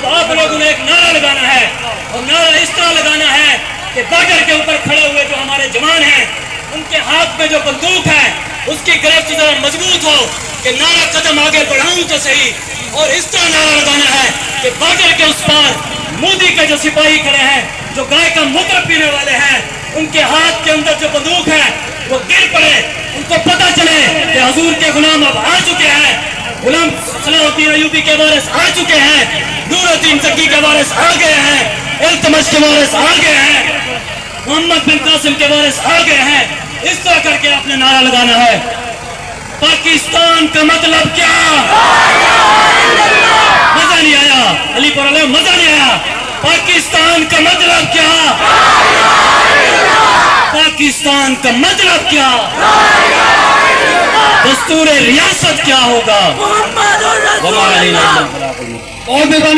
अब आप लोगों ने एक नारा लगाना है, और नारा इस तरह लगाना है कि बॉर्डर के ऊपर खड़े हुए जो हमारे जवान हैं, उनके हाथ में जो बंदूक है उसकी गिरफ्त जरा मजबूत हो कि नारा कदम आगे बढ़ाऊं तो सही। और इस तरह नारा लगाना है कि बॉर्डर के उस पार मोदी के जो सिपाही खड़े हैं, जो गाय का मूत्र पीने वाले हैं, उनके हाथ के अंदर जो बंदूक है वो गिर पड़े, उनको पता चले कि हुजूर के गुलाम अब आ चुके हैं, गुलाम सलाहुद्दीन अय्यूबी के वारिस आ चुके हैं, नूरुद्दीन जग्गी के वारिस आ गए हैं, इल्तमश के वारिस आ गए हैं, मोहम्मद बिन कासिम के वारिस आ गए हैं। इस तरह करके आपने नारा लगाना है। पाकिस्तान का मतलब क्या? मजा नहीं आया अलीपुर वाले, मजा नहीं आया। पाकिस्तान का मतलब क्या? पाकिस्तान का मतलब क्या? दस्तूर रियासत क्या होगा? और मेहरबानी